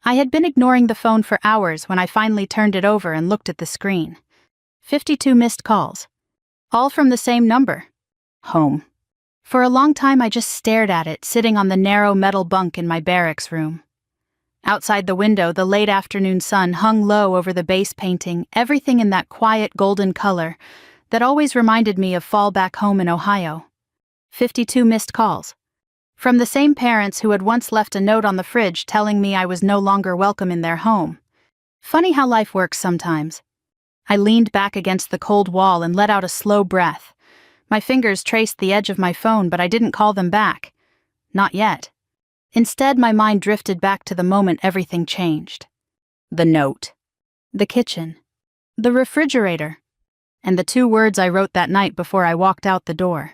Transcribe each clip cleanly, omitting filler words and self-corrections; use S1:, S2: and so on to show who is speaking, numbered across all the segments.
S1: I had been ignoring the phone for hours when I finally turned it over and looked at the screen. 52 missed calls. All from the same number. Home. For a long time I just stared at it, sitting on the narrow metal bunk in my barracks room. Outside the window, the late afternoon sun hung low over the base painting, everything in that quiet golden color that always reminded me of fall back home in Ohio. 52 missed calls. From the same parents who had once left a note on the fridge telling me I was no longer welcome in their home. Funny how life works sometimes. I leaned back against the cold wall and let out a slow breath. My fingers traced the edge of my phone, but I didn't call them back. Not yet. Instead, my mind drifted back to the moment everything changed. The note. The kitchen. The refrigerator. And the 2 words I wrote that night before I walked out the door.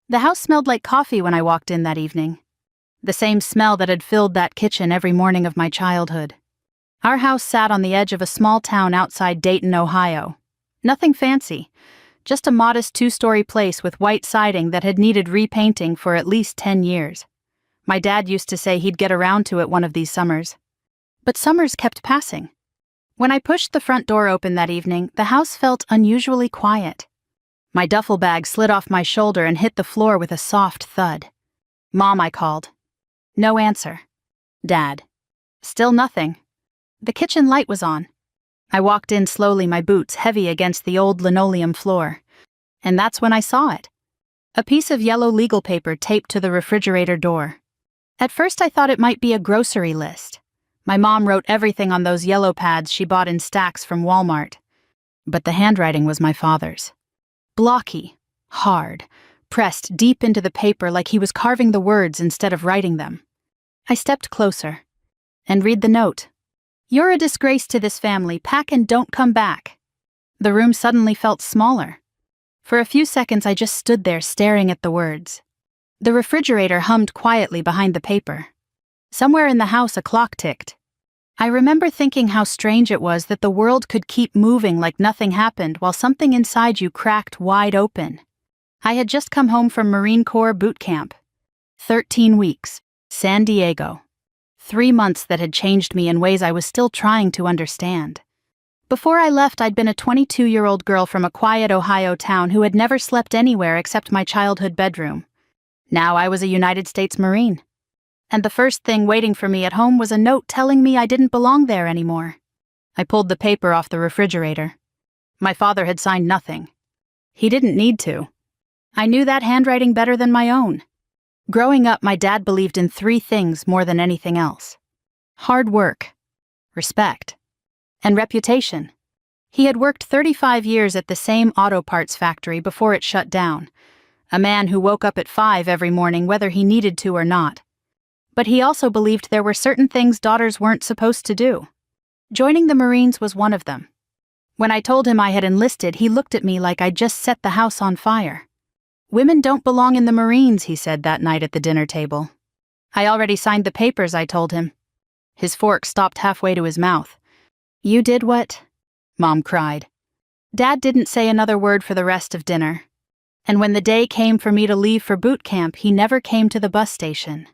S1: The house smelled like coffee when I walked in that evening. The same smell that had filled that kitchen every morning of my childhood. Our house sat on the edge of a small town outside Dayton, Ohio. Nothing fancy. Just a modest 2-story place with white siding that had needed repainting for at least 10 years. My dad used to say he'd get around to it one of these summers. But summers kept passing. When I pushed the front door open that evening, the house felt unusually quiet. My duffel bag slid off my shoulder and hit the floor with a soft thud. Mom, I called. No answer. Dad. Still nothing. The kitchen light was on. I walked in slowly, my boots heavy against the old linoleum floor. And that's when I saw it. A piece of yellow legal paper taped to the refrigerator door. At first I thought it might be a grocery list. My mom wrote everything on those yellow pads she bought in stacks from Walmart. But the handwriting was my father's. Blocky, hard, pressed deep into the paper like he was carving the words instead of writing them. I stepped closer. And read the note. You're a disgrace to this family. Pack and don't come back. The room suddenly felt smaller. For a few seconds I just stood there staring at the words. The refrigerator hummed quietly behind the paper. Somewhere in the house a clock ticked. I remember thinking how strange it was that the world could keep moving like nothing happened while something inside you cracked wide open. I had just come home from Marine Corps boot camp. 13 weeks, San Diego. 3 months that had changed me in ways I was still trying to understand. Before I left, I'd been a 22-year-old girl from a quiet Ohio town who had never slept anywhere except my childhood bedroom. Now I was a United States Marine. And the first thing waiting for me at home was a note telling me I didn't belong there anymore. I pulled the paper off the refrigerator. My father had signed nothing. He didn't need to. I knew that handwriting better than my own. Growing up, my dad believed in 3 things more than anything else. Hard work, respect, and reputation. He had worked 35 years at the same auto parts factory before it shut down. A man who woke up at 5 every morning whether he needed to or not. But he also believed there were certain things daughters weren't supposed to do. Joining the Marines was one of them. When I told him I had enlisted, he looked at me like I'd just set the house on fire. Women don't belong in the Marines, he said that night at the dinner table. I already signed the papers, I told him. His fork stopped halfway to his mouth. You did what? Mom cried. Dad didn't say another word for the rest of dinner. And when the day came for me to leave for boot camp, he never came to the bus station.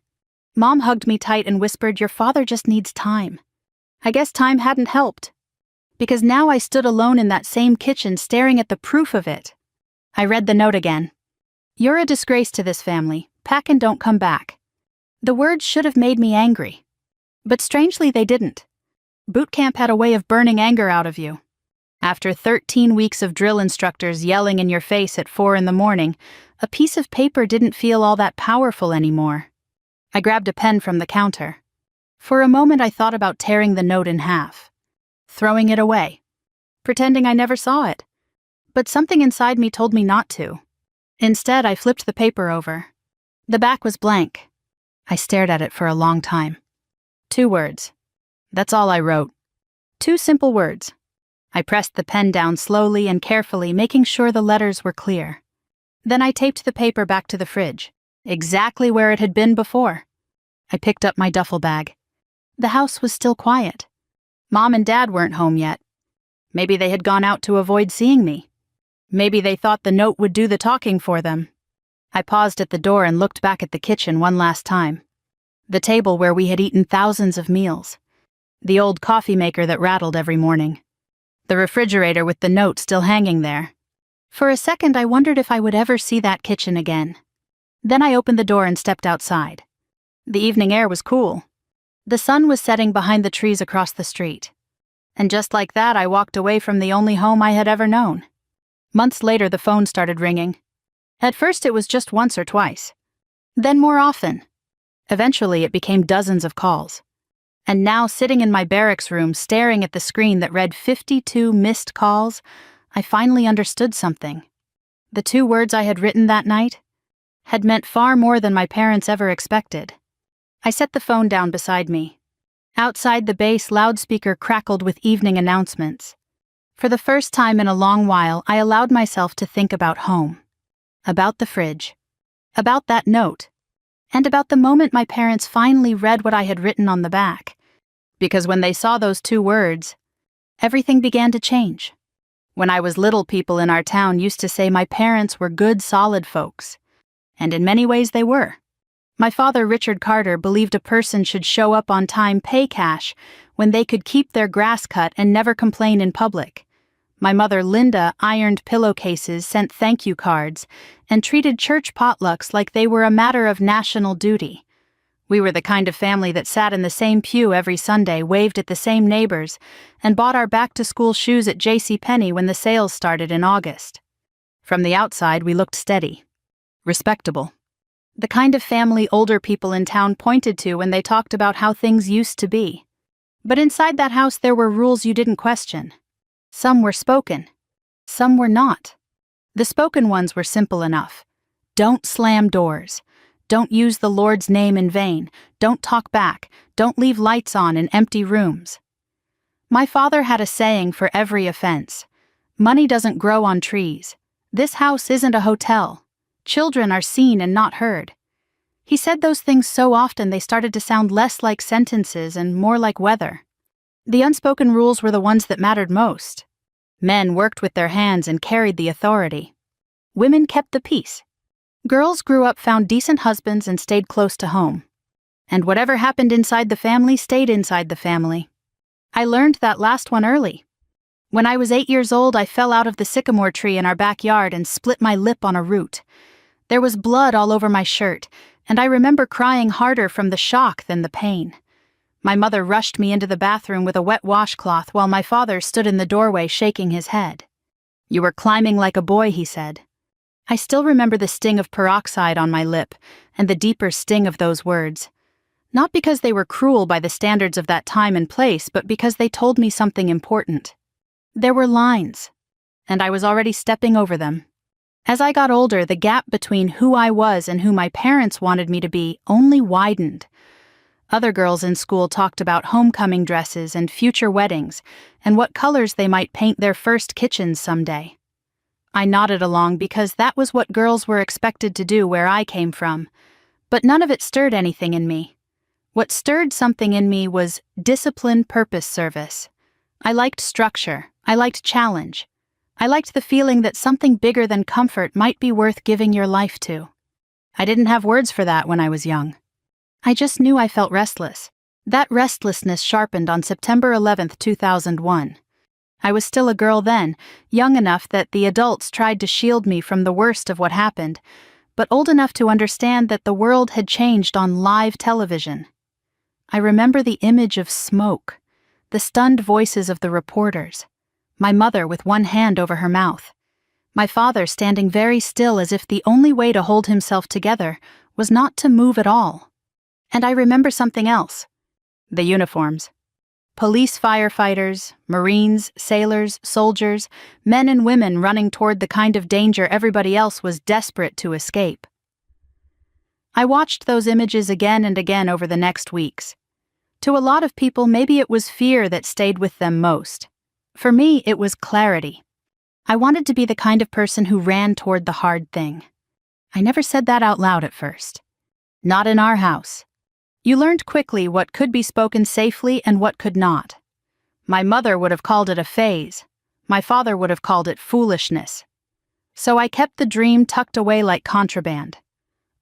S1: Mom hugged me tight and whispered, your father just needs time. I guess time hadn't helped. Because now I stood alone in that same kitchen staring at the proof of it. I read the note again. You're a disgrace to this family. Pack and don't come back. The words should have made me angry. But strangely they didn't. Boot camp had a way of burning anger out of you. After 13 weeks of drill instructors yelling in your face at 4 a.m, a piece of paper didn't feel all that powerful anymore. I grabbed a pen from the counter. For a moment I thought about tearing the note in half. Throwing it away. Pretending I never saw it. But something inside me told me not to. Instead, I flipped the paper over. The back was blank. I stared at it for a long time. 2 words. That's all I wrote. 2 simple words. I pressed the pen down slowly and carefully, making sure the letters were clear. Then I taped the paper back to the fridge, exactly where it had been before. I picked up my duffel bag. The house was still quiet. Mom and Dad weren't home yet. Maybe they had gone out to avoid seeing me. Maybe they thought the note would do the talking for them. I paused at the door and looked back at the kitchen one last time. The table where we had eaten thousands of meals. The old coffee maker that rattled every morning. The refrigerator with the note still hanging there. For a second I wondered if I would ever see that kitchen again. Then I opened the door and stepped outside. The evening air was cool. The sun was setting behind the trees across the street. And just like that, I walked away from the only home I had ever known. Months later, the phone started ringing. At first, it was just once or twice. Then more often. Eventually, it became dozens of calls. And now, sitting in my barracks room, staring at the screen that read 52 missed calls, I finally understood something. The 2 words I had written that night had meant far more than my parents ever expected. I set the phone down beside me. Outside, the bass loudspeaker crackled with evening announcements. For the first time in a long while, I allowed myself to think about home. About the fridge. About that note. And about the moment my parents finally read what I had written on the back. Because when they saw those 2 words, everything began to change. When I was little, people in our town used to say my parents were good, solid folks. And in many ways they were. My father, Richard Carter, believed a person should show up on time, pay cash, when they could keep their grass cut and never complain in public. My mother, Linda, ironed pillowcases, sent thank you cards, and treated church potlucks like they were a matter of national duty. We were the kind of family that sat in the same pew every Sunday, waved at the same neighbors, and bought our back-to-school shoes at JCPenney when the sales started in August. From the outside, we looked steady. Respectable. The kind of family older people in town pointed to when they talked about how things used to be. But inside that house there were rules you didn't question. Some were spoken. Some were not. The spoken ones were simple enough. Don't slam doors. Don't use the Lord's name in vain. Don't talk back. Don't leave lights on in empty rooms. My father had a saying for every offense. Money doesn't grow on trees. This house isn't a hotel. Children are seen and not heard. He said those things so often they started to sound less like sentences and more like weather. The unspoken rules were the ones that mattered most. Men worked with their hands and carried the authority. Women kept the peace. Girls grew up, found decent husbands, and stayed close to home. And whatever happened inside the family stayed inside the family. I learned that last one early. When I was 8 years old, I fell out of the sycamore tree in our backyard and split my lip on a root. There was blood all over my shirt, and I remember crying harder from the shock than the pain. My mother rushed me into the bathroom with a wet washcloth while my father stood in the doorway shaking his head. "You were climbing like a boy," he said. I still remember the sting of peroxide on my lip and the deeper sting of those words. Not because they were cruel by the standards of that time and place, but because they told me something important. There were lines, and I was already stepping over them. As I got older, the gap between who I was and who my parents wanted me to be only widened. Other girls in school talked about homecoming dresses and future weddings, and what colors they might paint their first kitchens someday. I nodded along because that was what girls were expected to do where I came from, but none of it stirred anything in me. What stirred something in me was discipline, purpose, service. I liked structure. I liked challenge. I liked the feeling that something bigger than comfort might be worth giving your life to. I didn't have words for that when I was young. I just knew I felt restless. That restlessness sharpened on September 11th, 2001. I was still a girl then, young enough that the adults tried to shield me from the worst of what happened, but old enough to understand that the world had changed on live television. I remember the image of smoke, the stunned voices of the reporters, my mother with one hand over her mouth, my father standing very still as if the only way to hold himself together was not to move at all. And I remember something else. The uniforms. Police, firefighters, Marines, sailors, soldiers, men and women running toward the kind of danger everybody else was desperate to escape. I watched those images again and again over the next weeks. To a lot of people, maybe it was fear that stayed with them most. For me, it was clarity. I wanted to be the kind of person who ran toward the hard thing. I never said that out loud at first. Not in our house. You learned quickly what could be spoken safely and what could not. My mother would have called it a phase. My father would have called it foolishness. So I kept the dream tucked away like contraband.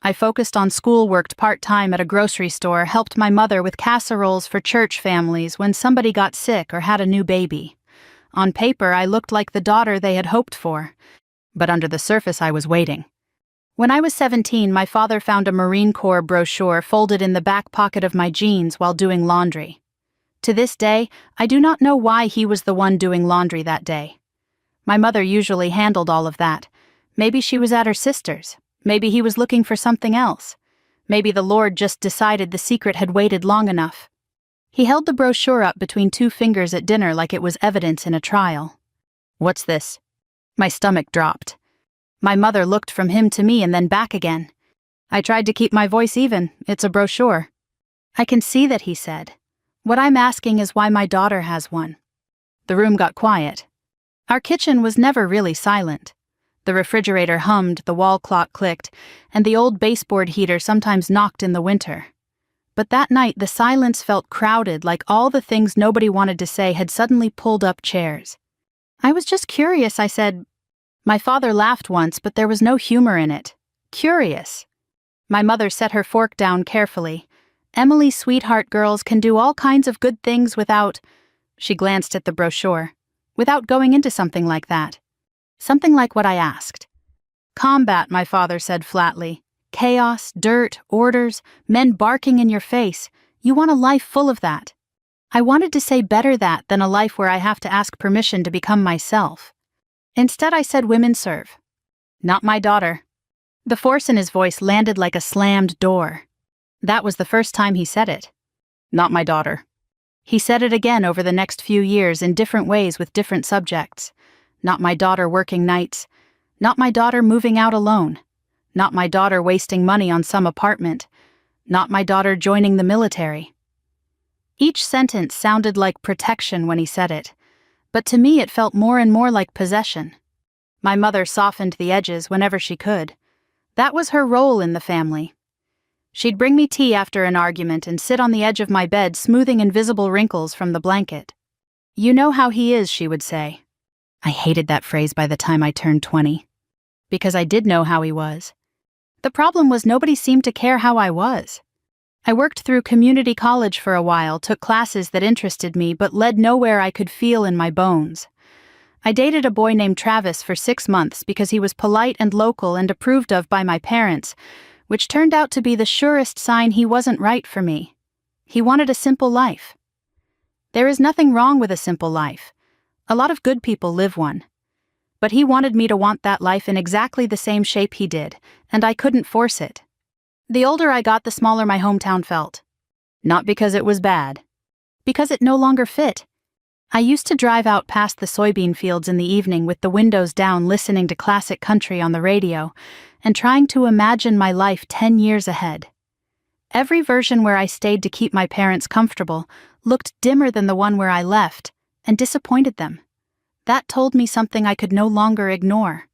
S1: I focused on school, worked part-time at a grocery store, helped my mother with casseroles for church families when somebody got sick or had a new baby. On paper, I looked like the daughter they had hoped for, but under the surface I was waiting. When I was 17, my father found a Marine Corps brochure folded in the back pocket of my jeans while doing laundry. To this day, I do not know why he was the one doing laundry that day. My mother usually handled all of that. Maybe she was at her sister's. Maybe he was looking for something else. Maybe the Lord just decided the secret had waited long enough. He held the brochure up between two fingers at dinner like it was evidence in a trial. "What's this?" My stomach dropped. My mother looked from him to me and then back again. I tried to keep my voice even. "It's a brochure." "I can see that," he said. "What I'm asking is why my daughter has one." The room got quiet. Our kitchen was never really silent. The refrigerator hummed, the wall clock clicked, and the old baseboard heater sometimes knocked in the winter. But that night the silence felt crowded, like all the things nobody wanted to say had suddenly pulled up chairs. "I was just curious," I said. My father laughed once, but there was no humor in it. Curious. My mother set her fork down carefully. "Emily, sweetheart, girls can do all kinds of good things without—" She glanced at the brochure. "Without going into something like that. Something like what I asked." "Combat," my father said flatly. "Chaos, dirt, orders, men barking in your face. You want a life full of that." I wanted to say better that than a life where I have to ask permission to become myself. Instead I said women serve. "Not my daughter." The force in his voice landed like a slammed door. That was the first time he said it. "Not my daughter." He said it again over the next few years in different ways with different subjects. Not my daughter working nights. Not my daughter moving out alone. Not my daughter wasting money on some apartment. Not my daughter joining the military. Each sentence sounded like protection when he said it, but to me it felt more and more like possession. My mother softened the edges whenever she could. That was her role in the family. She'd bring me tea after an argument and sit on the edge of my bed smoothing invisible wrinkles from the blanket. "You know how he is," she would say. I hated that phrase by the time I turned 20. Because I did know how he was. The problem was nobody seemed to care how I was. I worked through community college for a while, took classes that interested me but led nowhere I could feel in my bones. I dated a boy named Travis for 6 months because he was polite and local and approved of by my parents, which turned out to be the surest sign he wasn't right for me. He wanted a simple life. There is nothing wrong with a simple life. A lot of good people live one. But he wanted me to want that life in exactly the same shape he did, and I couldn't force it. The older I got, the smaller my hometown felt. Not because it was bad. Because it no longer fit. I used to drive out past the soybean fields in the evening with the windows down listening to classic country on the radio and trying to imagine my life 10 years ahead. Every version where I stayed to keep my parents comfortable looked dimmer than the one where I left and disappointed them. That told me something I could no longer ignore.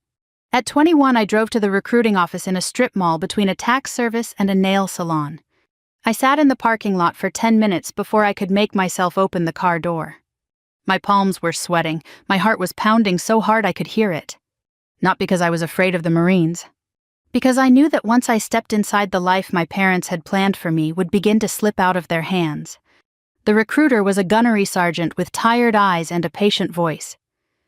S1: At 21, I drove to the recruiting office in a strip mall between a tax service and a nail salon. I sat in the parking lot for 10 minutes before I could make myself open the car door. My palms were sweating, my heart was pounding so hard I could hear it. Not because I was afraid of the Marines. Because I knew that once I stepped inside, the life my parents had planned for me would begin to slip out of their hands. The recruiter was a gunnery sergeant with tired eyes and a patient voice.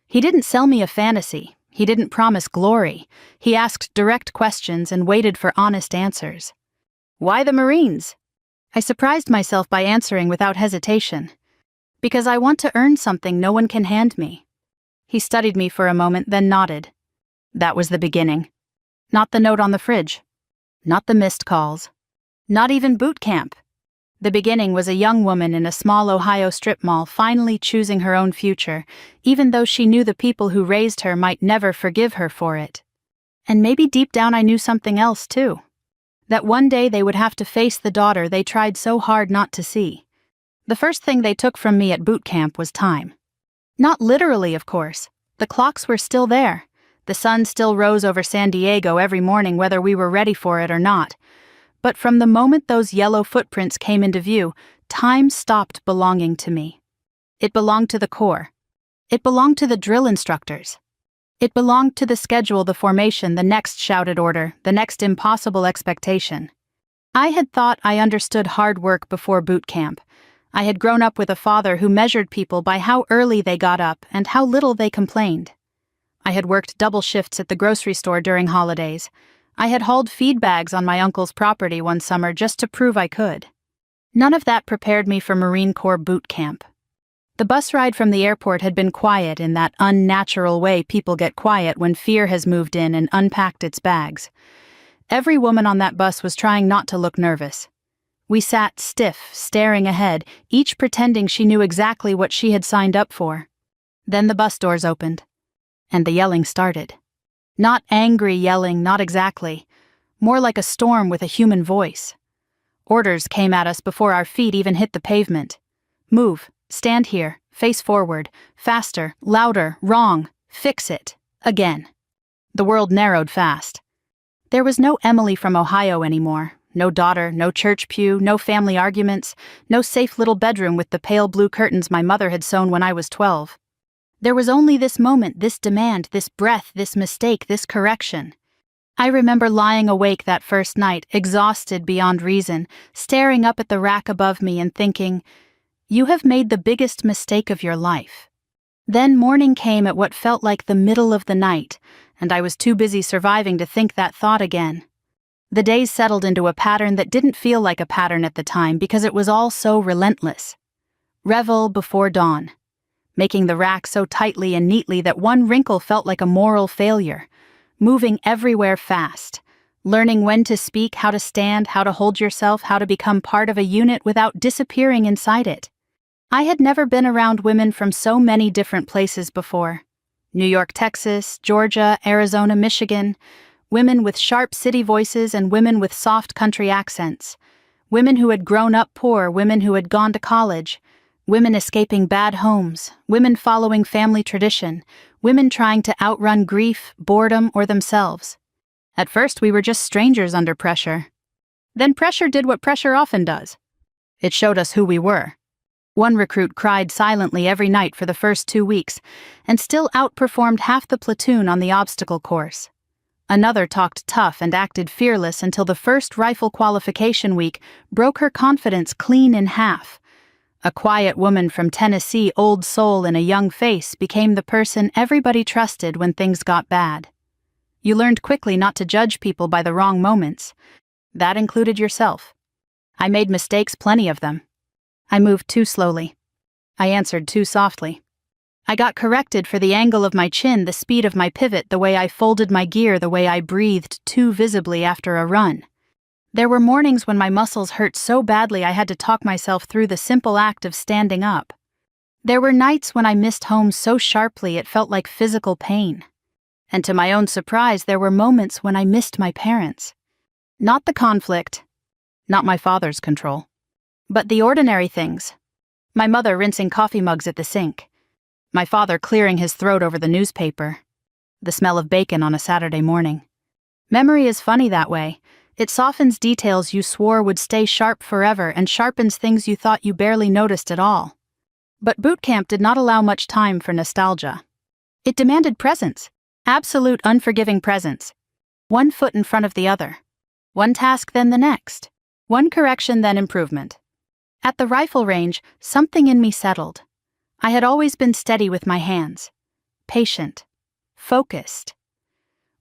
S1: He didn't sell me a fantasy. He didn't promise glory. He asked direct questions and waited for honest answers. "Why the Marines?" I surprised myself by answering without hesitation. "Because I want to earn something no one can hand me." He studied me for a moment, then nodded. That was the beginning. Not the note on the fridge. Not the missed calls. Not even boot camp. The beginning was a young woman in a small Ohio strip mall finally choosing her own future, even though she knew the people who raised her might never forgive her for it. And maybe deep down I knew something else too. That one day they would have to face the daughter they tried so hard not to see. The first thing they took from me at boot camp was time. Not literally, of course. The clocks were still there. The sun still rose over San Diego every morning whether we were ready for it or not. But from the moment those yellow footprints came into view, time stopped belonging to me. It belonged to the Corps. It belonged to the drill instructors. It belonged to the schedule, the formation, the next shouted order, the next impossible expectation. I had thought I understood hard work before boot camp. I had grown up with a father who measured people by how early they got up and how little they complained. I had worked double shifts at the grocery store during holidays. I had hauled feed bags on my uncle's property one summer just to prove I could. None of that prepared me for Marine Corps boot camp. The bus ride from the airport had been quiet in that unnatural way people get quiet when fear has moved in and unpacked its bags. Every woman on that bus was trying not to look nervous. We sat stiff, staring ahead, each pretending she knew exactly what she had signed up for. Then the bus doors opened, and the yelling started. Not angry yelling, not exactly. More like a storm with a human voice. Orders came at us before our feet even hit the pavement. Move, stand here, face forward, faster, louder, wrong, fix it, again. The world narrowed fast. There was no Emily from Ohio anymore. No daughter, no church pew, no family arguments, no safe little bedroom with the pale blue curtains my mother had sewn when I was 12. There was only this moment, this demand, this breath, this mistake, this correction. I remember lying awake that first night, exhausted beyond reason, staring up at the rack above me and thinking, "You have made the biggest mistake of your life." Then morning came at what felt like the middle of the night, and I was too busy surviving to think that thought again. The days settled into a pattern that didn't feel like a pattern at the time because it was all so relentless. Revel before dawn. Making the rack so tightly and neatly that one wrinkle felt like a moral failure. Moving everywhere fast. Learning when to speak, how to stand, how to hold yourself, how to become part of a unit without disappearing inside it. I had never been around women from so many different places before. New York, Texas, Georgia, Arizona, Michigan. Women with sharp city voices and women with soft country accents. Women who had grown up poor, women who had gone to college. Women escaping bad homes, women following family tradition, women trying to outrun grief, boredom, or themselves. At first we were just strangers under pressure. Then pressure did what pressure often does. It showed us who we were. One recruit cried silently every night for the first 2 weeks, and still outperformed half the platoon on the obstacle course. Another talked tough and acted fearless until the first rifle qualification week broke her confidence clean in half. A quiet woman from Tennessee, old soul in a young face, became the person everybody trusted when things got bad. You learned quickly not to judge people by the wrong moments. That included yourself. I made mistakes, plenty of them. I moved too slowly. I answered too softly. I got corrected for the angle of my chin, the speed of my pivot, the way I folded my gear, the way I breathed too visibly after a run. There were mornings when my muscles hurt so badly I had to talk myself through the simple act of standing up. There were nights when I missed home so sharply it felt like physical pain. And to my own surprise, there were moments when I missed my parents. Not the conflict, not my father's control, but the ordinary things. My mother rinsing coffee mugs at the sink. My father clearing his throat over the newspaper. The smell of bacon on a Saturday morning. Memory is funny that way. It softens details you swore would stay sharp forever and sharpens things you thought you barely noticed at all. But boot camp did not allow much time for nostalgia. It demanded presence. Absolute unforgiving presence. One foot in front of the other. One task then the next. One correction then improvement. At the rifle range, something in me settled. I had always been steady with my hands. Patient. Focused.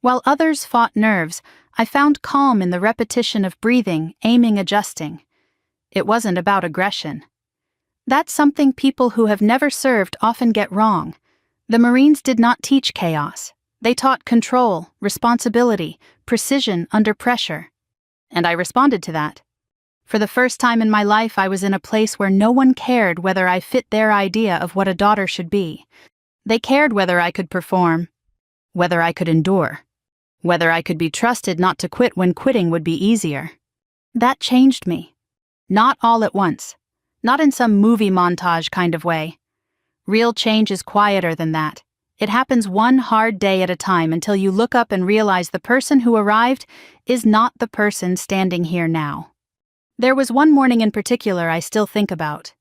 S1: While others fought nerves, I found calm in the repetition of breathing, aiming, adjusting. It wasn't about aggression. That's something people who have never served often get wrong. The Marines did not teach chaos. They taught control, responsibility, precision under pressure. And I responded to that. For the first time in my life, I was in a place where no one cared whether I fit their idea of what a daughter should be. They cared whether I could perform, whether I could endure, whether I could be trusted not to quit when quitting would be easier. That changed me. Not all at once. Not in some movie montage kind of way. Real change is quieter than that. It happens one hard day at a time until you look up and realize the person who arrived is not the person standing here now. There was one morning in particular I still think about.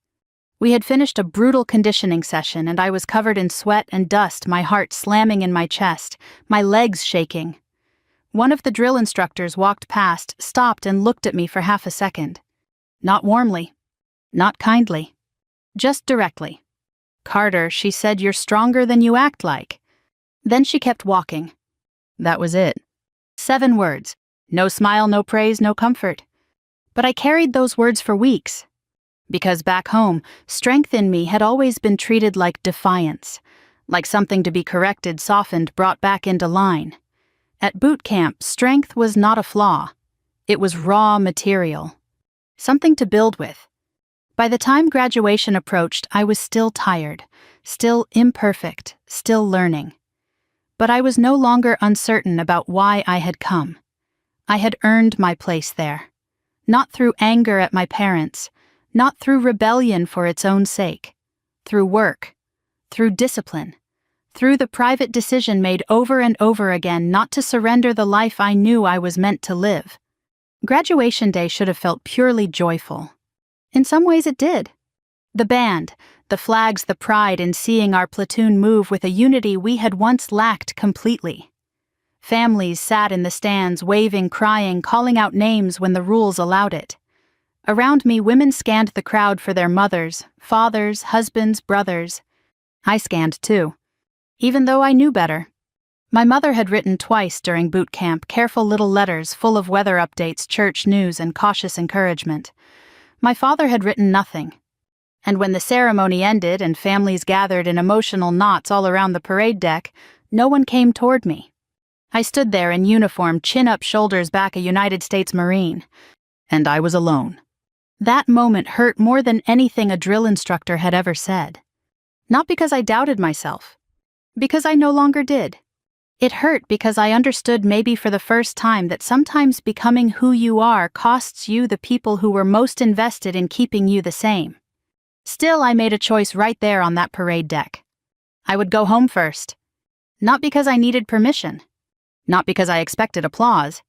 S1: We had finished a brutal conditioning session and I was covered in sweat and dust, my heart slamming in my chest, my legs shaking. One of the drill instructors walked past, stopped and looked at me for half a second. Not warmly. Not kindly. Just directly. "Carter," she said, "you're stronger than you act like." Then she kept walking. That was it. 7 words. No smile, no praise, no comfort. But I carried those words for weeks. Because back home, strength in me had always been treated like defiance, like something to be corrected, softened, brought back into line. At boot camp, strength was not a flaw. It was raw material. Something to build with. By the time graduation approached, I was still tired, still imperfect, still learning. But I was no longer uncertain about why I had come. I had earned my place there. Not through anger at my parents, not through rebellion for its own sake. Through work, through discipline, through the private decision made over and over again not to surrender the life I knew I was meant to live. Graduation day should have felt purely joyful. In some ways it did. The band, the flags, the pride in seeing our platoon move with a unity we had once lacked completely. Families sat in the stands, waving, crying, calling out names when the rules allowed it. Around me, women scanned the crowd for their mothers, fathers, husbands, brothers. I scanned too, even though I knew better. My mother had written twice during boot camp, careful little letters full of weather updates, church news, and cautious encouragement. My father had written nothing. And when the ceremony ended and families gathered in emotional knots all around the parade deck, no one came toward me. I stood there in uniform, chin up, shoulders back, a United States Marine. And I was alone. That moment hurt more than anything a drill instructor had ever said. Not because I doubted myself. Because I no longer did. It hurt because I understood, maybe for the first time, that sometimes becoming who you are costs you the people who were most invested in keeping you the same. Still, I made a choice right there on that parade deck. I would go home first. Not because I needed permission. Not because I expected applause.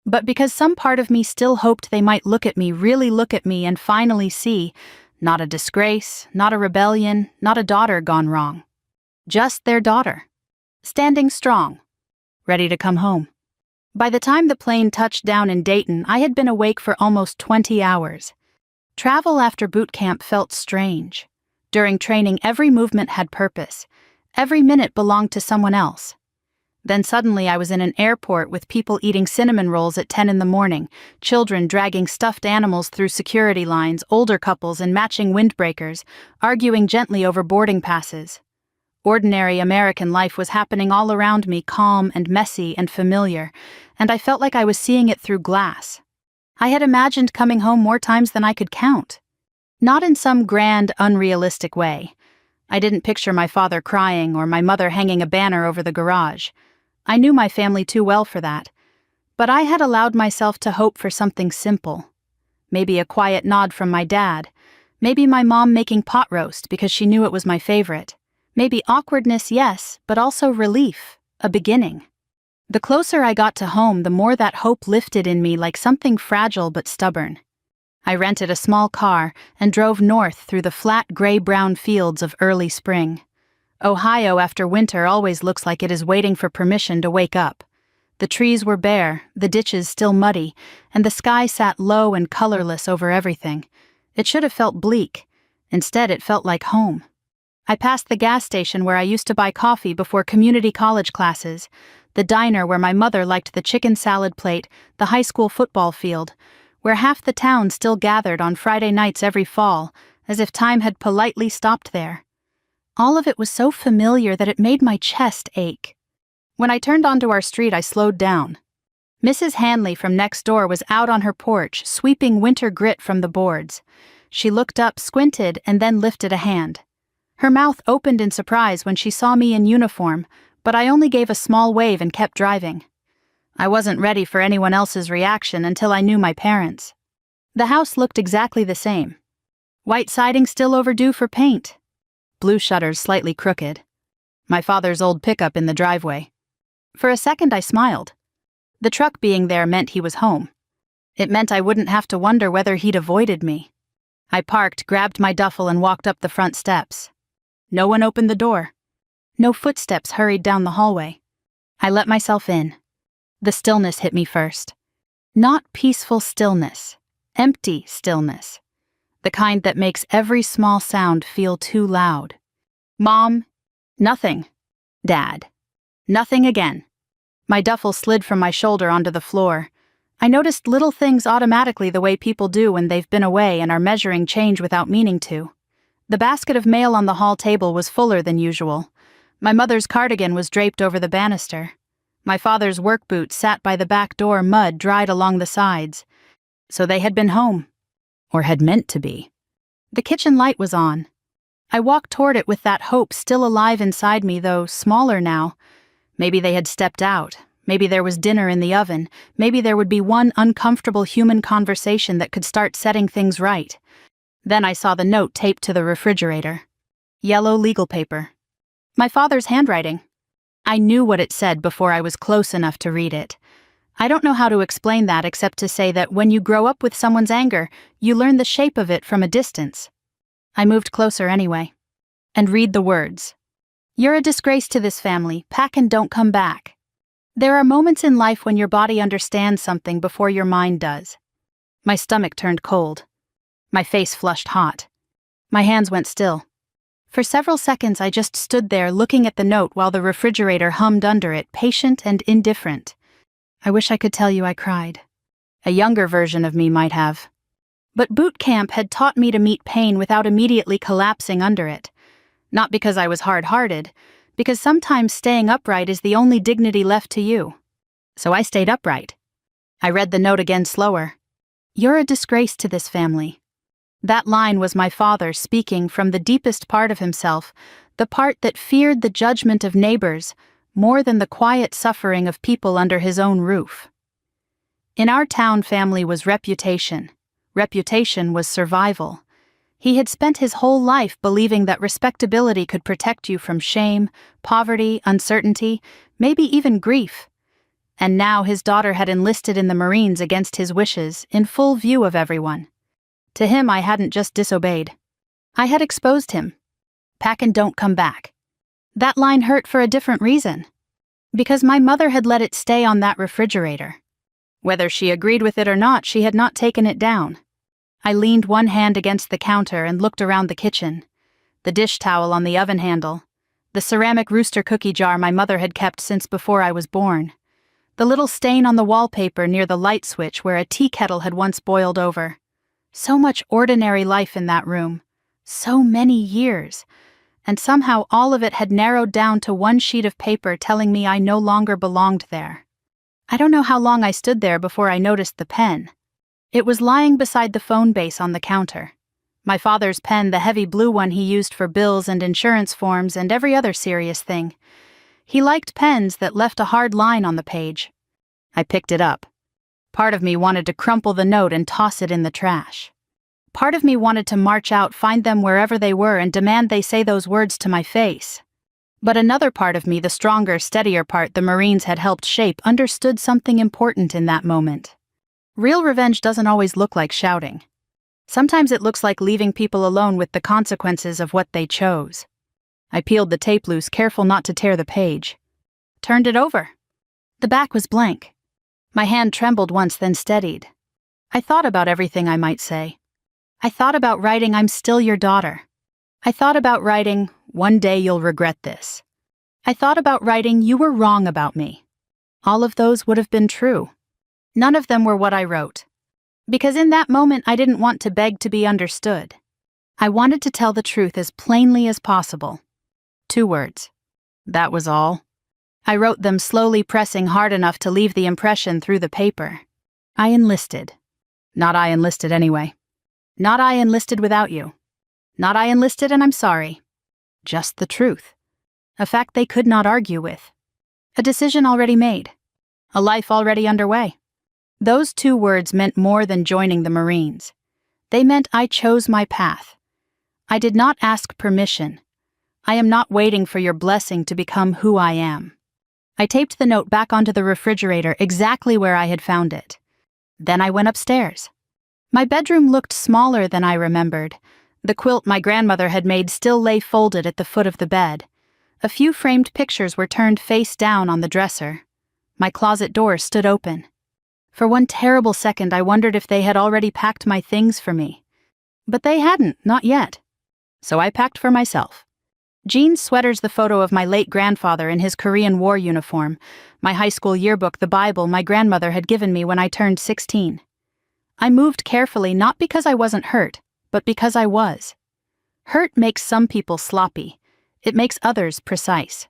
S1: But because some part of me still hoped they might look at me, really look at me, and finally see, not a disgrace, not a rebellion, not a daughter gone wrong. Just their daughter. Standing strong. Ready to come home. By the time the plane touched down in Dayton, I had been awake for almost 20 hours. Travel after boot camp felt strange. During training, every movement had purpose. Every minute belonged to someone else. Then suddenly I was in an airport with people eating cinnamon rolls at 10 in the morning, children dragging stuffed animals through security lines, older couples in matching windbreakers, arguing gently over boarding passes. Ordinary American life was happening all around me, calm and messy and familiar, and I felt like I was seeing it through glass. I had imagined coming home more times than I could count. Not in some grand, unrealistic way. I didn't picture my father crying or my mother hanging a banner over the garage. I knew my family too well for that. But I had allowed myself to hope for something simple. Maybe a quiet nod from my dad. Maybe my mom making pot roast because she knew it was my favorite. Maybe awkwardness, yes, but also relief, a beginning. The closer I got to home, the more that hope lifted in me like something fragile but stubborn. I rented a small car and drove north through the flat gray-brown fields of early spring. Ohio after winter always looks like it is waiting for permission to wake up. The trees were bare, the ditches still muddy, and the sky sat low and colorless over everything. It should have felt bleak. Instead, it felt like home. I passed the gas station where I used to buy coffee before community college classes, the diner where my mother liked the chicken salad plate, the high school football field, where half the town still gathered on Friday nights every fall, as if time had politely stopped there. All of it was so familiar that it made my chest ache. When I turned onto our street, I slowed down. Mrs. Hanley from next door was out on her porch, sweeping winter grit from the boards. She looked up, squinted, and then lifted a hand. Her mouth opened in surprise when she saw me in uniform, but I only gave a small wave and kept driving. I wasn't ready for anyone else's reaction until I knew my parents. The house looked exactly the same. White siding still overdue for paint. Blue shutters slightly crooked. My father's old pickup in the driveway. For a second I smiled. The truck being there meant he was home. It meant I wouldn't have to wonder whether he'd avoided me. I parked, grabbed my duffel, and walked up the front steps. No one opened the door. No footsteps hurried down the hallway. I let myself in. The stillness hit me first. Not peaceful stillness, empty stillness. The kind that makes every small sound feel too loud. Mom, nothing. Dad, nothing again. My duffel slid from my shoulder onto the floor. I noticed little things automatically the way people do when they've been away and are measuring change without meaning to. The basket of mail on the hall table was fuller than usual. My mother's cardigan was draped over the banister. My father's work boots sat by the back door, mud dried along the sides. So they had been home. Or had meant to be. The kitchen light was on. I walked toward it with that hope still alive inside me, though smaller now. Maybe they had stepped out. Maybe there was dinner in the oven. Maybe there would be one uncomfortable human conversation that could start setting things right. Then I saw the note taped to the refrigerator. Yellow legal paper. My father's handwriting. I knew what it said before I was close enough to read it. I don't know how to explain that except to say that when you grow up with someone's anger, you learn the shape of it from a distance. I moved closer anyway. And read the words. You're a disgrace to this family. Pack and don't come back. There are moments in life when your body understands something before your mind does. My stomach turned cold. My face flushed hot. My hands went still. For several seconds I just stood there looking at the note while the refrigerator hummed under it, patient and indifferent. I wish I could tell you I cried. A younger version of me might have. But boot camp had taught me to meet pain without immediately collapsing under it. Not because I was hard-hearted, because sometimes staying upright is the only dignity left to you. So I stayed upright. I read the note again slower. You're a disgrace to this family. That line was my father speaking from the deepest part of himself, the part that feared the judgment of neighbors more than the quiet suffering of people under his own roof. In our town, family was reputation. Reputation was survival. He had spent his whole life believing that respectability could protect you from shame, poverty, uncertainty, maybe even grief. And now his daughter had enlisted in the Marines against his wishes, in full view of everyone. To him, I hadn't just disobeyed. I had exposed him. Pack and don't come back. That line hurt for a different reason. Because my mother had let it stay on that refrigerator. Whether she agreed with it or not, she had not taken it down. I leaned one hand against the counter and looked around the kitchen. The dish towel on the oven handle. The ceramic rooster cookie jar my mother had kept since before I was born. The little stain on the wallpaper near the light switch where a tea kettle had once boiled over. So much ordinary life in that room. So many years. And somehow all of it had narrowed down to one sheet of paper telling me I no longer belonged there. I don't know how long I stood there before I noticed the pen. It was lying beside the phone base on the counter. My father's pen, the heavy blue one he used for bills and insurance forms and every other serious thing. He liked pens that left a hard line on the page. I picked it up. Part of me wanted to crumple the note and toss it in the trash. Part of me wanted to march out, find them wherever they were, and demand they say those words to my face. But another part of me, the stronger, steadier part the Marines had helped shape, understood something important in that moment. Real revenge doesn't always look like shouting. Sometimes it looks like leaving people alone with the consequences of what they chose. I peeled the tape loose, careful not to tear the page. Turned it over. The back was blank. My hand trembled once, then steadied. I thought about everything I might say. I thought about writing, "I'm still your daughter." I thought about writing, "One day you'll regret this." I thought about writing, "You were wrong about me." All of those would have been true. None of them were what I wrote. Because in that moment I didn't want to beg to be understood. I wanted to tell the truth as plainly as possible. 2 words. That was all. I wrote them slowly, pressing hard enough to leave the impression through the paper. I enlisted. Not I enlisted anyway. Not I enlisted without you. Not I enlisted and I'm sorry. Just the truth. A fact they could not argue with. A decision already made. A life already underway. Those 2 words meant more than joining the Marines. They meant I chose my path. I did not ask permission. I am not waiting for your blessing to become who I am. I taped the note back onto the refrigerator exactly where I had found it. Then I went upstairs. My bedroom looked smaller than I remembered. The quilt my grandmother had made still lay folded at the foot of the bed. A few framed pictures were turned face down on the dresser. My closet door stood open. For one terrible second I wondered if they had already packed my things for me. But they hadn't, not yet. So I packed for myself. Jeans, sweaters, the photo of my late grandfather in his Korean War uniform, my high school yearbook, the Bible my grandmother had given me when I turned 16. I moved carefully not because I wasn't hurt, but because I was. Hurt makes some people sloppy. It makes others precise.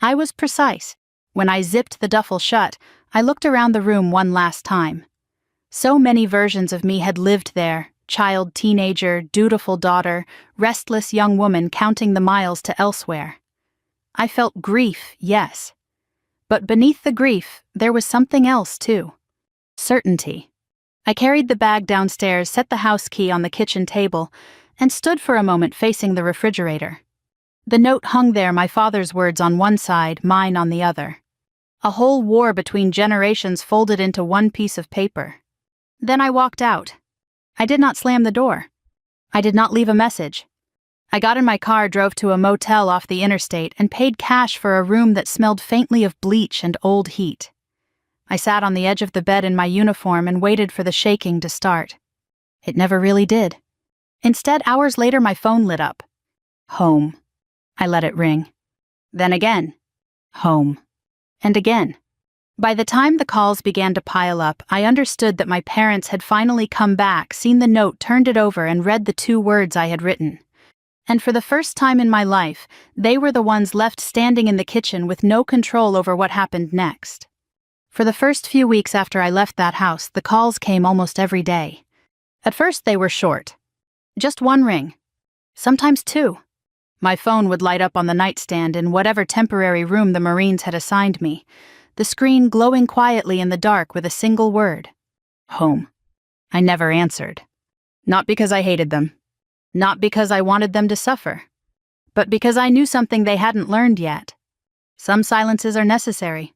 S1: I was precise. When I zipped the duffel shut, I looked around the room one last time. So many versions of me had lived there, child, teenager, dutiful daughter, restless young woman counting the miles to elsewhere. I felt grief, yes. But beneath the grief, there was something else too. Certainty. I carried the bag downstairs, set the house key on the kitchen table, and stood for a moment facing the refrigerator. The note hung there, my father's words on one side, mine on the other. A whole war between generations folded into one piece of paper. Then I walked out. I did not slam the door. I did not leave a message. I got in my car, drove to a motel off the interstate, and paid cash for a room that smelled faintly of bleach and old heat. I sat on the edge of the bed in my uniform and waited for the shaking to start. It never really did. Instead, hours later, my phone lit up. Home. I let it ring. Then again. Home. And again. By the time the calls began to pile up, I understood that my parents had finally come back, seen the note, turned it over, and read the 2 words I had written. And for the first time in my life, they were the ones left standing in the kitchen with no control over what happened next. For the first few weeks after I left that house, the calls came almost every day. At first they were short. Just 1 ring. Sometimes 2. My phone would light up on the nightstand in whatever temporary room the Marines had assigned me, the screen glowing quietly in the dark with a single word. Home. I never answered. Not because I hated them. Not because I wanted them to suffer. But because I knew something they hadn't learned yet. Some silences are necessary.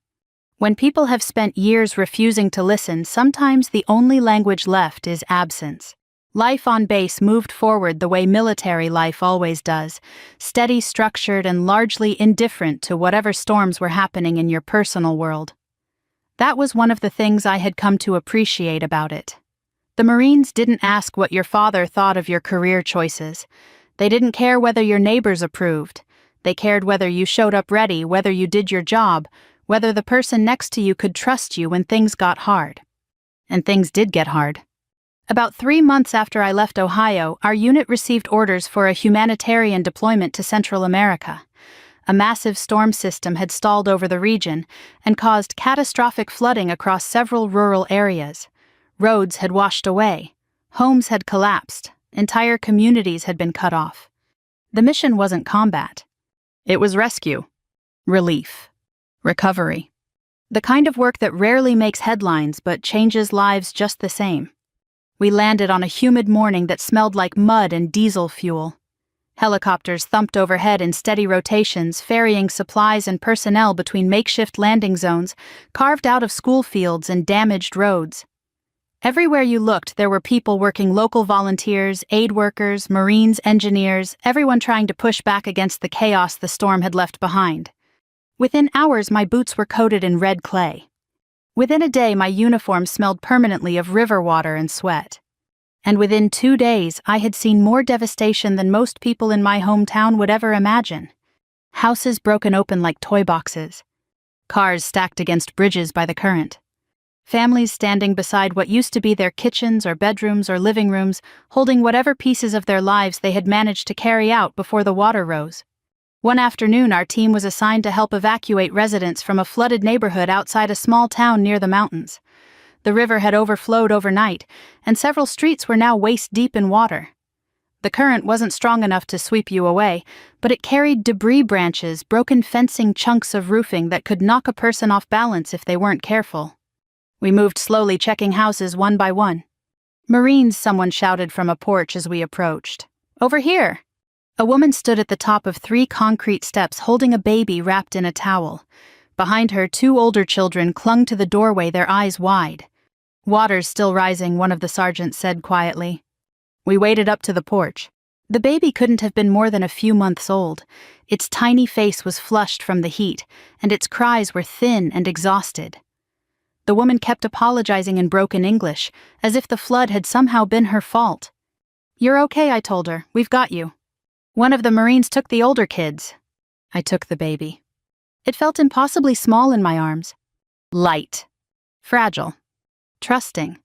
S1: When people have spent years refusing to listen, sometimes the only language left is absence. Life on base moved forward the way military life always does, steady, structured, and largely indifferent to whatever storms were happening in your personal world. That was one of the things I had come to appreciate about it. The Marines didn't ask what your father thought of your career choices. They didn't care whether your neighbors approved. They cared whether you showed up ready, whether you did your job, whether the person next to you could trust you when things got hard. And things did get hard. About 3 months after I left Ohio, our unit received orders for a humanitarian deployment to Central America. A massive storm system had stalled over the region and caused catastrophic flooding across several rural areas. Roads had washed away. Homes had collapsed. Entire communities had been cut off. The mission wasn't combat. It was rescue, relief, recovery. The kind of work that rarely makes headlines but changes lives just the same. We landed on a humid morning that smelled like mud and diesel fuel. Helicopters thumped overhead in steady rotations, ferrying supplies and personnel between makeshift landing zones, carved out of school fields and damaged roads. Everywhere you looked, there were people working, local volunteers, aid workers, Marines, engineers, everyone trying to push back against the chaos the storm had left behind. Within hours, my boots were coated in red clay. Within a day, my uniform smelled permanently of river water and sweat. And within 2 days, I had seen more devastation than most people in my hometown would ever imagine. Houses broken open like toy boxes. Cars stacked against bridges by the current. Families standing beside what used to be their kitchens or bedrooms or living rooms, holding whatever pieces of their lives they had managed to carry out before the water rose. One afternoon, our team was assigned to help evacuate residents from a flooded neighborhood outside a small town near the mountains. The river had overflowed overnight, and several streets were now waist-deep in water. The current wasn't strong enough to sweep you away, but it carried debris, branches, broken fencing, chunks of roofing that could knock a person off balance if they weren't careful. We moved slowly, checking houses one by one. "Marines," someone shouted from a porch as we approached. "Over here!" A woman stood at the top of 3 concrete steps holding a baby wrapped in a towel. Behind her, 2 older children clung to the doorway, their eyes wide. "Water's still rising," one of the sergeants said quietly. We waded up to the porch. The baby couldn't have been more than a few months old. Its tiny face was flushed from the heat, and its cries were thin and exhausted. The woman kept apologizing in broken English, as if the flood had somehow been her fault. "You're okay," I told her. "We've got you." "One of the Marines took the older kids." I took the baby. It felt impossibly small in my arms. Light. Fragile. Trusting.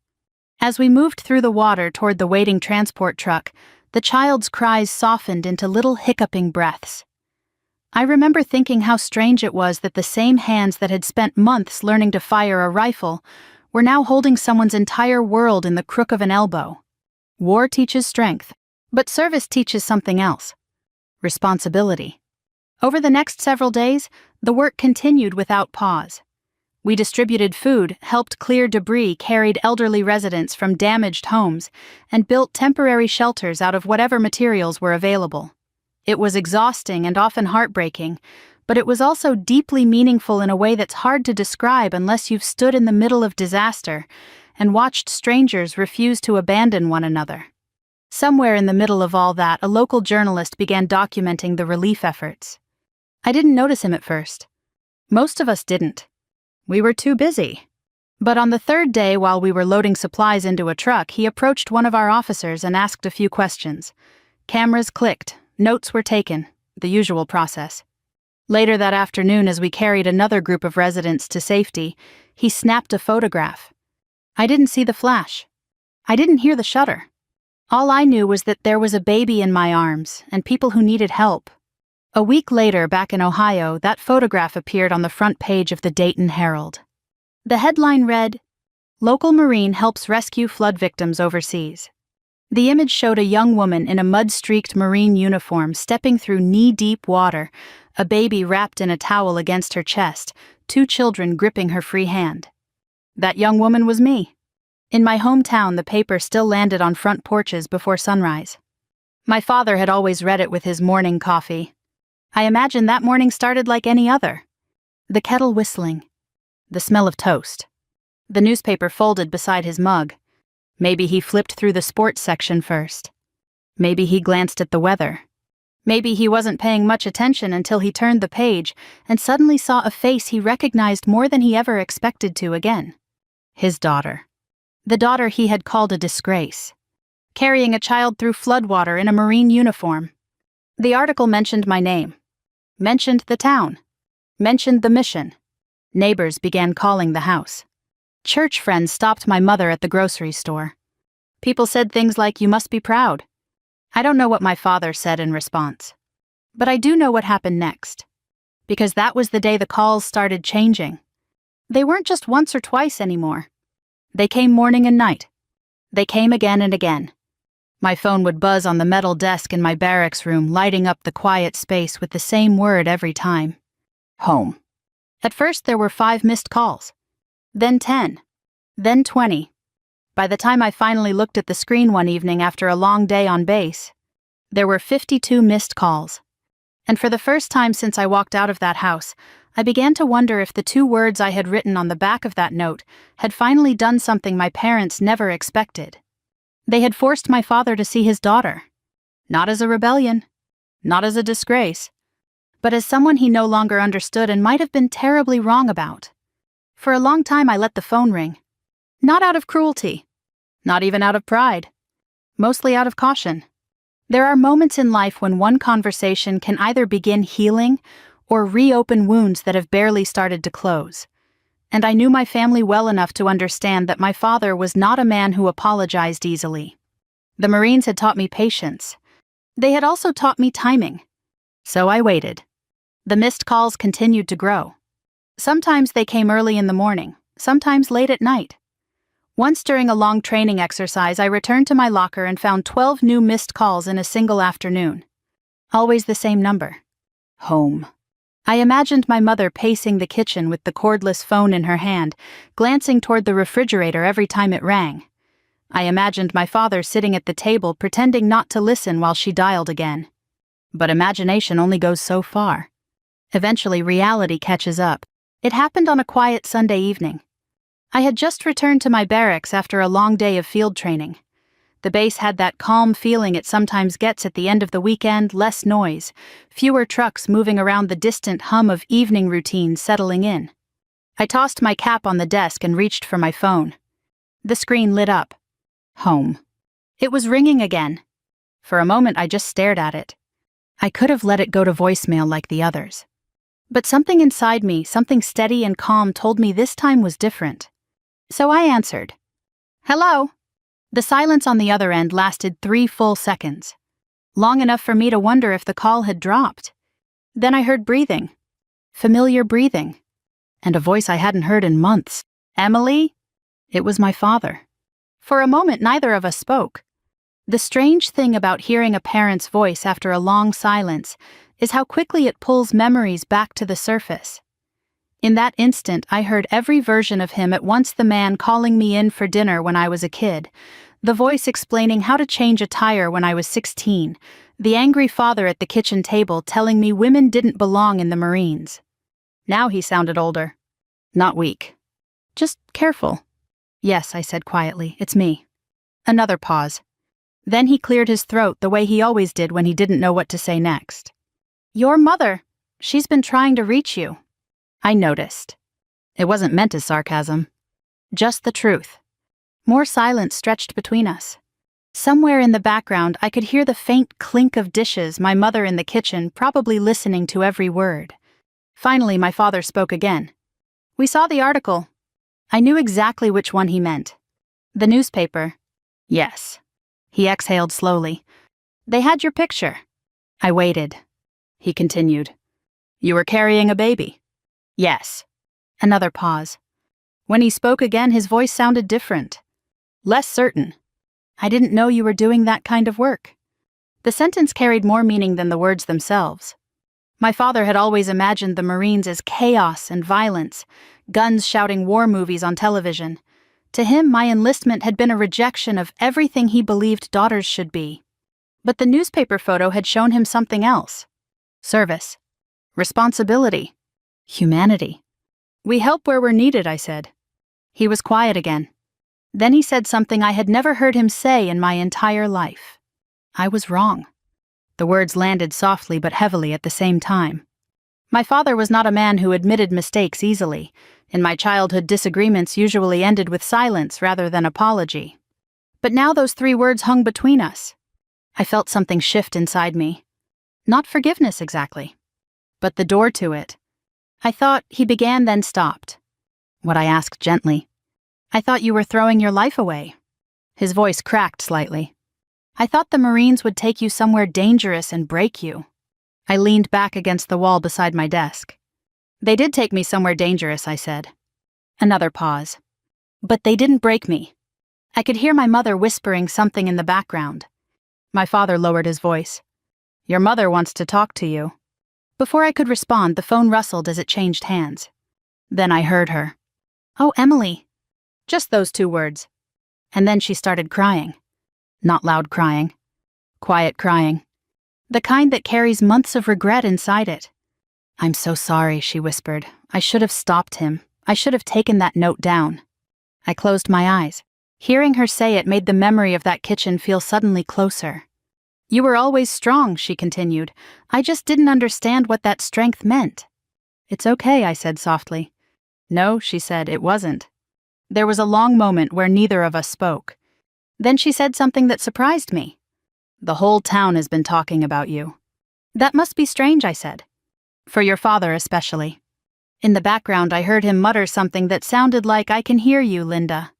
S1: As we moved through the water toward the waiting transport truck, the child's cries softened into little hiccuping breaths. I remember thinking how strange it was that the same hands that had spent months learning to fire a rifle were now holding someone's entire world in the crook of an elbow. War teaches strength, but service teaches something else. Responsibility. Over the next several days, the work continued without pause. We distributed food, helped clear debris, carried elderly residents from damaged homes, and built temporary shelters out of whatever materials were available. It was exhausting and often heartbreaking, but it was also deeply meaningful in a way that's hard to describe unless you've stood in the middle of disaster and watched strangers refuse to abandon one another. Somewhere in the middle of all that, a local journalist began documenting the relief efforts. I didn't notice him at first. Most of us didn't. We were too busy. But on the third day, while we were loading supplies into a truck, he approached one of our officers and asked a few questions. Cameras clicked, notes were taken, the usual process. Later that afternoon, as we carried another group of residents to safety, he snapped a photograph. I didn't see the flash. I didn't hear the shudder. All I knew was that there was a baby in my arms and people who needed help. A week later, back in Ohio, that photograph appeared on the front page of the Dayton Herald. The headline read, "Local Marine Helps Rescue Flood Victims Overseas." The image showed a young woman in a mud-streaked Marine uniform stepping through knee-deep water, a baby wrapped in a towel against her chest, 2 children gripping her free hand. That young woman was me. In my hometown, the paper still landed on front porches before sunrise. My father had always read it with his morning coffee. I imagine that morning started like any other. The kettle whistling. The smell of toast. The newspaper folded beside his mug. Maybe he flipped through the sports section first. Maybe he glanced at the weather. Maybe he wasn't paying much attention until he turned the page and suddenly saw a face he recognized more than he ever expected to again. His daughter. The daughter he had called a disgrace. Carrying a child through floodwater in a Marine uniform. The article mentioned my name. Mentioned the town. Mentioned the mission. Neighbors began calling the house. Church friends stopped my mother at the grocery store. People said things like, "You must be proud." I don't know what my father said in response. But I do know what happened next. Because that was the day the calls started changing. They weren't just once or twice anymore. They came morning and night. They came again and again. My phone would buzz on the metal desk in my barracks room, lighting up the quiet space with the same word every time. Home. At first there were 5 missed calls. Then 10. Then 20. By the time I finally looked at the screen one evening after a long day on base, there were 52 missed calls. And for the first time since I walked out of that house, I began to wonder if the 2 words I had written on the back of that note had finally done something my parents never expected. They had forced my father to see his daughter. Not as a rebellion, not as a disgrace, but as someone he no longer understood and might have been terribly wrong about. For a long time I let the phone ring. Not out of cruelty, not even out of pride, mostly out of caution. There are moments in life when one conversation can either begin healing or reopen wounds that have barely started to close. And I knew my family well enough to understand that my father was not a man who apologized easily. The Marines had taught me patience. They had also taught me timing. So I waited. The missed calls continued to grow. Sometimes they came early in the morning, sometimes late at night. Once during a long training exercise, I returned to my locker and found 12 new missed calls in a single afternoon. Always the same number. Home. I imagined my mother pacing the kitchen with the cordless phone in her hand, glancing toward the refrigerator every time it rang. I imagined my father sitting at the table pretending not to listen while she dialed again. But imagination only goes so far. Eventually, reality catches up. It happened on a quiet Sunday evening. I had just returned to my barracks after a long day of field training. The base had that calm feeling it sometimes gets at the end of the weekend, less noise, fewer trucks moving around, the distant hum of evening routine settling in. I tossed my cap on the desk and reached for my phone. The screen lit up. Home. It was ringing again. For a moment I just stared at it. I could have let it go to voicemail like the others. But something inside me, something steady and calm, told me this time was different. So I answered. Hello? The silence on the other end lasted 3 full seconds. Long enough for me to wonder if the call had dropped. Then I heard breathing. Familiar breathing. And a voice I hadn't heard in months. Emily? It was my father. For a moment neither of us spoke. The strange thing about hearing a parent's voice after a long silence is how quickly it pulls memories back to the surface. In that instant, I heard every version of him at once: the man calling me in for dinner when I was a kid, the voice explaining how to change a tire when I was 16, the angry father at the kitchen table telling me women didn't belong in the Marines. Now he sounded older. Not weak. Just careful. Yes, I said quietly, it's me. Another pause. Then he cleared his throat the way he always did when he didn't know what to say next. Your mother. She's been trying to reach you. I noticed. It wasn't meant as sarcasm. Just the truth. More silence stretched between us. Somewhere in the background I could hear the faint clink of dishes, my mother in the kitchen, probably listening to every word. Finally, my father spoke again. We saw the article. I knew exactly which one he meant. The newspaper. Yes. He exhaled slowly. They had your picture. I waited. He continued. You were carrying a baby. Yes. Another pause. When he spoke again, his voice sounded different. Less certain. I didn't know you were doing that kind of work. The sentence carried more meaning than the words themselves. My father had always imagined the Marines as chaos and violence, guns shouting war movies on television. To him, my enlistment had been a rejection of everything he believed daughters should be. But the newspaper photo had shown him something else. Service. Responsibility. Humanity. We help where we're needed, I said. He was quiet again. Then he said something I had never heard him say in my entire life. I was wrong. The words landed softly but heavily at the same time. My father was not a man who admitted mistakes easily. In my childhood, disagreements usually ended with silence rather than apology. But now those 3 words hung between us. I felt something shift inside me. Not forgiveness exactly, but the door to it. I thought he began, then stopped. What I asked gently. I thought you were throwing your life away. His voice cracked slightly. I thought the Marines would take you somewhere dangerous and break you. I leaned back against the wall beside my desk. They did take me somewhere dangerous, I said. Another pause. But they didn't break me. I could hear my mother whispering something in the background. My father lowered his voice. Your mother wants to talk to you. Before I could respond, the phone rustled as it changed hands. Then I heard her. Oh, Emily. Just those 2 words. And then she started crying. Not loud crying. Quiet crying. The kind that carries months of regret inside it. I'm so sorry, she whispered. I should have stopped him. I should have taken that note down. I closed my eyes. Hearing her say it made the memory of that kitchen feel suddenly closer. You were always strong, she continued. I just didn't understand what that strength meant. It's okay, I said softly. No, she said, it wasn't. There was a long moment where neither of us spoke. Then she said something that surprised me. The whole town has been talking about you. That must be strange, I said. For your father especially. In the background, I heard him mutter something that sounded like, I can hear you, Linda.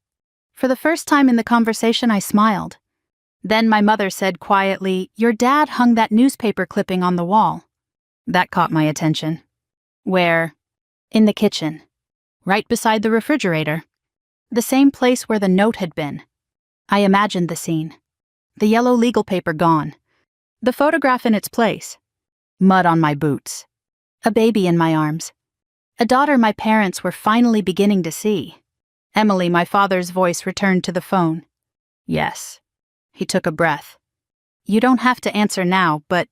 S1: For the first time in the conversation, I smiled. Then my mother said quietly, your dad hung that newspaper clipping on the wall. That caught my attention. Where? In the kitchen. Right beside the refrigerator. The same place where the note had been. I imagined the scene. The yellow legal paper gone. The photograph in its place. Mud on my boots. A baby in my arms. A daughter my parents were finally beginning to see. Emily, my father's voice returned to the phone. Yes. He took a breath. You don't have to answer now, but...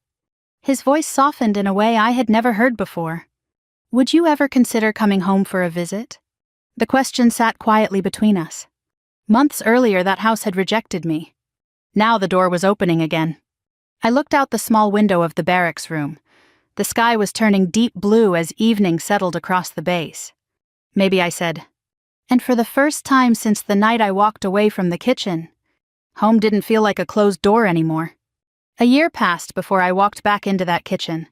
S1: His voice softened in a way I had never heard before. Would you ever consider coming home for a visit? The question sat quietly between us. Months earlier, that house had rejected me. Now the door was opening again. I looked out the small window of the barracks room. The sky was turning deep blue as evening settled across the base. Maybe I said, and for the first time since the night I walked away from the kitchen, home didn't feel like a closed door anymore. A year passed before I walked back into that kitchen.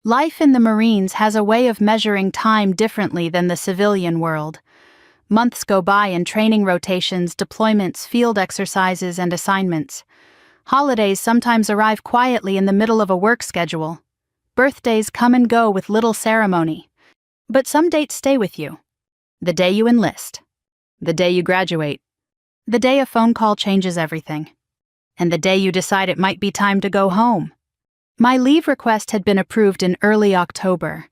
S1: Life in the Marines has a way of measuring time differently than the civilian world. Months go by in training rotations, deployments, field exercises, and assignments. Holidays sometimes arrive quietly in the middle of a work schedule. Birthdays come and go with little ceremony. But some dates stay with you. The day you enlist. The day you graduate. The day a phone call changes everything. And the day you decide it might be time to go home. My leave request had been approved in early October.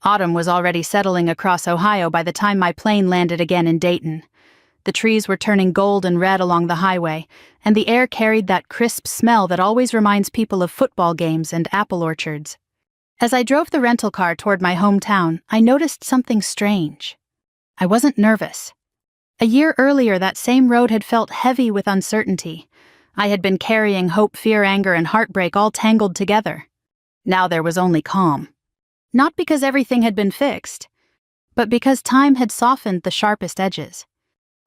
S1: Autumn was already settling across Ohio by the time my plane landed again in Dayton. The trees were turning gold and red along the highway, and the air carried that crisp smell that always reminds people of football games and apple orchards. As I drove the rental car toward my hometown, I noticed something strange. I wasn't nervous. A year earlier, that same road had felt heavy with uncertainty. I had been carrying hope, fear, anger, and heartbreak all tangled together. Now there was only calm. Not because everything had been fixed, but because time had softened the sharpest edges.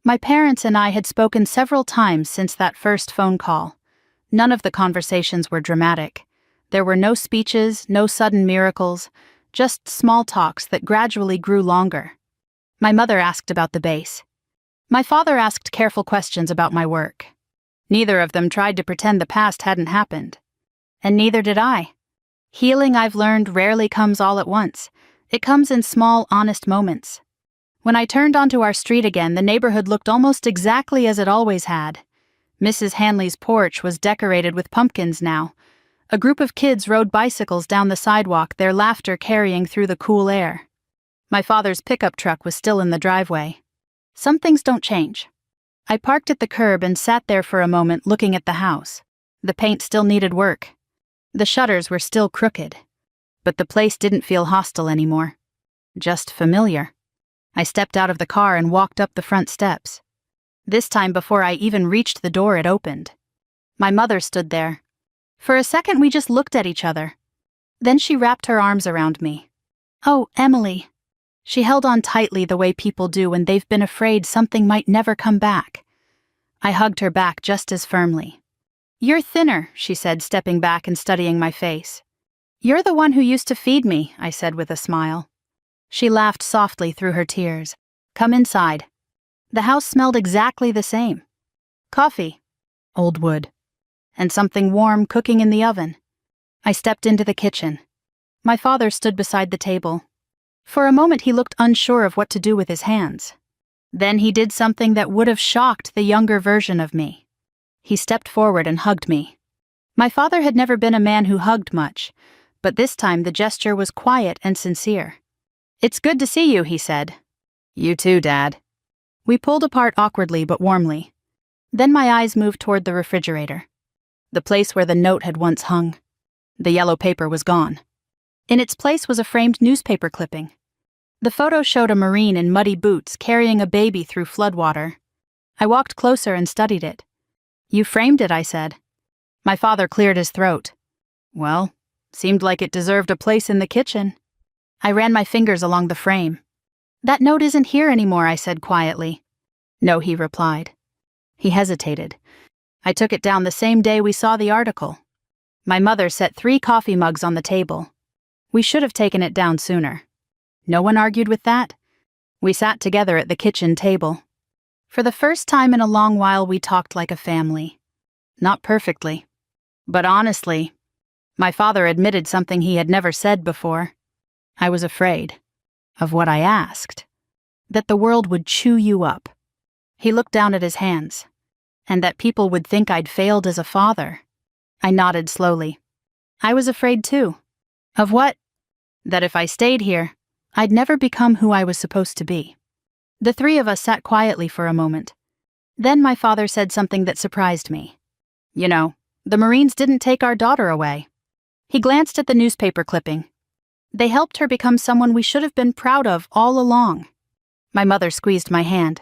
S1: My parents and I had spoken several times since that first phone call. None of the conversations were dramatic. There were no speeches, no sudden miracles, just small talks that gradually grew longer. My mother asked about the base. My father asked careful questions about my work. Neither of them tried to pretend the past hadn't happened. And neither did I. Healing, I've learned, rarely comes all at once. It comes in small, honest moments. When I turned onto our street again, the neighborhood looked almost exactly as it always had. Mrs. Hanley's porch was decorated with pumpkins now. A group of kids rode bicycles down the sidewalk, their laughter carrying through the cool air. My father's pickup truck was still in the driveway. Some things don't change. I parked at the curb and sat there for a moment looking at the house. The paint still needed work. The shutters were still crooked. But the place didn't feel hostile anymore. Just familiar. I stepped out of the car and walked up the front steps. This time, before I even reached the door, it opened. My mother stood there. For a second, we just looked at each other. Then she wrapped her arms around me. "Oh, Emily." She held on tightly the way people do when they've been afraid something might never come back. I hugged her back just as firmly. "You're thinner," she said, stepping back and studying my face. "You're the one who used to feed me," I said with a smile. She laughed softly through her tears. "Come inside." The house smelled exactly the same. Coffee, old wood, and something warm cooking in the oven. I stepped into the kitchen. My father stood beside the table. For a moment he looked unsure of what to do with his hands. Then he did something that would have shocked the younger version of me. He stepped forward and hugged me. My father had never been a man who hugged much, but this time the gesture was quiet and sincere. "It's good to see you," he said. "You too, Dad." We pulled apart awkwardly but warmly. Then my eyes moved toward the refrigerator. The place where the note had once hung. The yellow paper was gone. In its place was a framed newspaper clipping. The photo showed a Marine in muddy boots carrying a baby through floodwater. I walked closer and studied it. "You framed it," I said. My father cleared his throat. "Well, seemed like it deserved a place in the kitchen." I ran my fingers along the frame. "That note isn't here anymore," I said quietly. "No," he replied. He hesitated. "I took it down the same day we saw the article." My mother set 3 coffee mugs on the table. "We should have taken it down sooner." No one argued with that. We sat together at the kitchen table. For the first time in a long while, we talked like a family. Not perfectly, but honestly. My father admitted something he had never said before. I was afraid of what I asked. That the world would chew you up. He looked down at his hands. And that people would think I'd failed as a father. I nodded slowly. I was afraid too. Of what? That if I stayed here, I'd never become who I was supposed to be. The 3 of us sat quietly for a moment. Then my father said something that surprised me. "You know, the Marines didn't take our daughter away." He glanced at the newspaper clipping. "They helped her become someone we should have been proud of all along." My mother squeezed my hand.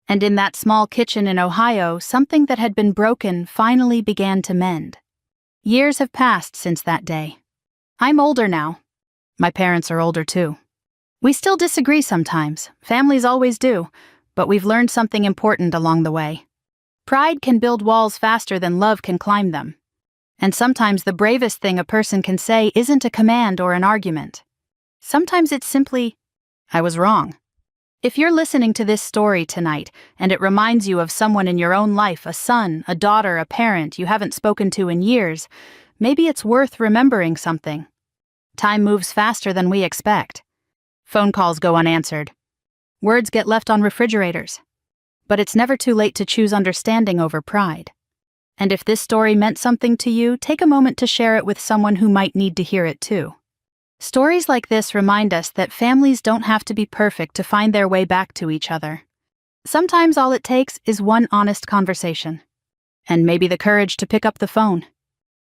S1: And in that small kitchen in Ohio, something that had been broken finally began to mend. Years have passed since that day. I'm older now. My parents are older too. We still disagree sometimes, families always do, but we've learned something important along the way. Pride can build walls faster than love can climb them. And sometimes the bravest thing a person can say isn't a command or an argument. Sometimes it's simply, I was wrong. If you're listening to this story tonight and it reminds you of someone in your own life, a son, a daughter, a parent you haven't spoken to in years, maybe it's worth remembering something. Time moves faster than we expect. Phone calls go unanswered. Words get left on refrigerators. But it's never too late to choose understanding over pride. And if this story meant something to you, take a moment to share it with someone who might need to hear it too. Stories like this remind us that families don't have to be perfect to find their way back to each other. Sometimes all it takes is one honest conversation. And maybe the courage to pick up the phone.